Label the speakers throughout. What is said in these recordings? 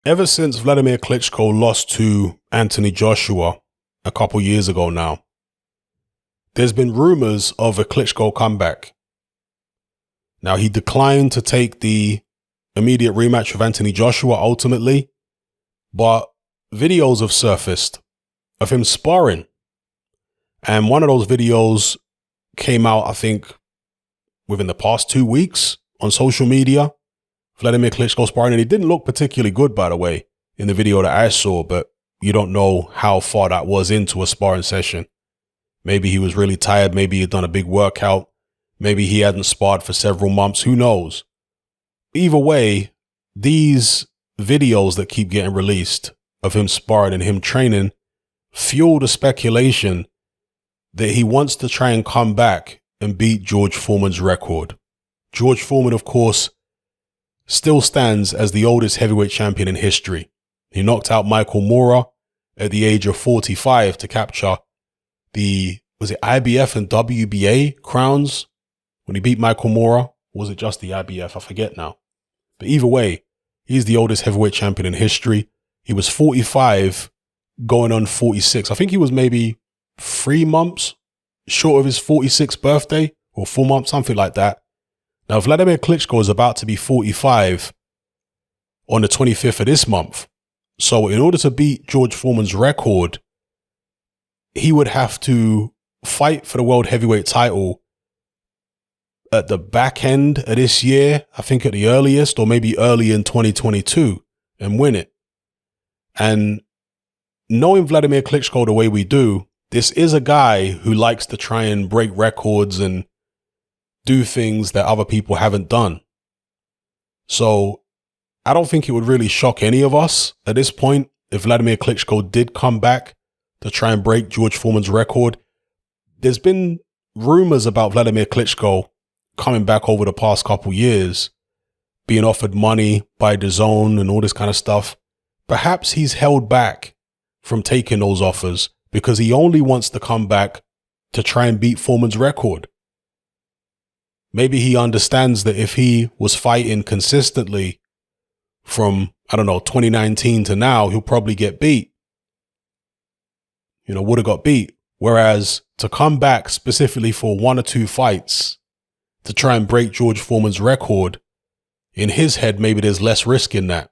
Speaker 1: Ever since Wladimir Klitschko lost to Anthony Joshua a couple years ago now, there's been rumors of a Klitschko comeback. Now, he declined to take the immediate rematch with Anthony Joshua ultimately, but videos have surfaced of him sparring. And one of those videos came out, I think, within the past 2 weeks on social media. Wladimir Klitschko sparring, and he didn't look particularly good, by the way, in the video that I saw, but you don't know how far that was into a sparring session. Maybe he was really tired. Maybe he'd done a big workout. Maybe he hadn't sparred for several months. Who knows? Either way, these videos that keep getting released of him sparring and him training fuel the speculation that he wants to try and come back and beat George Foreman's record. George Foreman, of course, still stands as the oldest heavyweight champion in history. He knocked out Michael Moorer at the age of 45 to capture the, was it IBF and WBA crowns when he beat Michael Moorer? Or was it just the IBF? I forget now. But either way, he's the oldest heavyweight champion in history. He was 45 going on 46. I think he was maybe 3 months short of his 46th birthday, or 4 months, something like that. Now, Wladimir Klitschko is about to be 45 on the 25th of this month. So in order to beat George Foreman's record, he would have to fight for the world heavyweight title at the back end of this year, I think at the earliest, or maybe early in 2022, and win it. And knowing Wladimir Klitschko the way we do, this is a guy who likes to try and break records and do things that other people haven't done. So I don't think it would really shock any of us at this point if Wladimir Klitschko did come back to try and break George Foreman's record. There's been rumors about Wladimir Klitschko coming back over the past couple years, being offered money by DAZN and all this kind of stuff. Perhaps he's held back from taking those offers because he only wants to come back to try and beat Foreman's record. Maybe he understands that if he was fighting consistently from, 2019 to now, he'll probably get beat. Would have got beat. Whereas to come back specifically for 1 or 2 fights to try and break George Foreman's record, in his head, maybe there's less risk in that.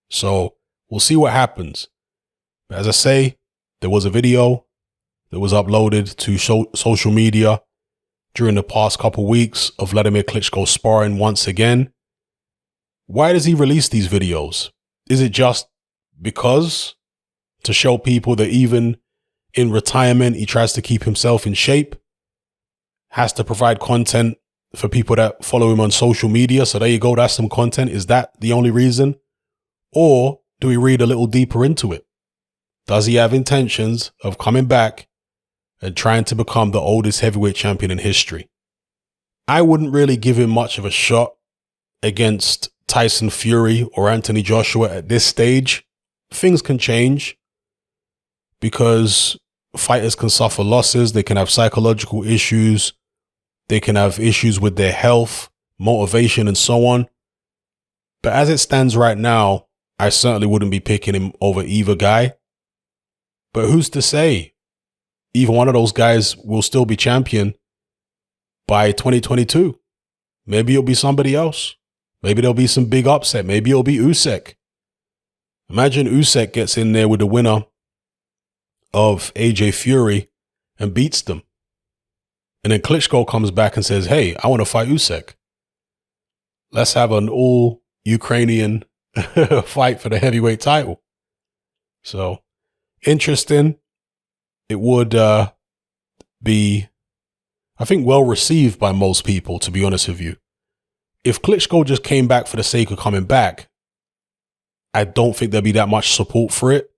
Speaker 1: So we'll see what happens. But as I say, there was a video that was uploaded to social media during the past couple weeks of Wladimir Klitschko sparring once again. Why does he release these videos? Is it just because to show people that even in retirement, he tries to keep himself in shape, has to provide content for people that follow him on social media? So there you go. That's some content. Is that the only reason? Or do we read a little deeper into it? Does he have intentions of coming back and trying to become the oldest heavyweight champion in history? I wouldn't really give him much of a shot against Tyson Fury or Anthony Joshua at this stage. Things can change because fighters can suffer losses. They can have psychological issues. They can have issues with their health, motivation, and so on. But as it stands right now, I certainly wouldn't be picking him over either guy. But who's to say? Either one of those guys will still be champion by 2022. Maybe it'll be somebody else. Maybe there'll be some big upset. Maybe it'll be Usyk. Imagine Usyk gets in there with the winner of AJ Fury and beats them. And then Klitschko comes back and says, hey, I want to fight Usyk. Let's have an all Ukrainian fight for the heavyweight title. So interesting. It would be, I think, well received by most people, to be honest with you. If Klitschko just came back for the sake of coming back, I don't think there'd be that much support for it.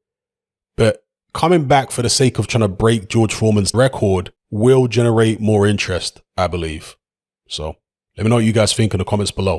Speaker 1: But coming back for the sake of trying to break George Foreman's record will generate more interest, I believe. So let me know what you guys think in the comments below.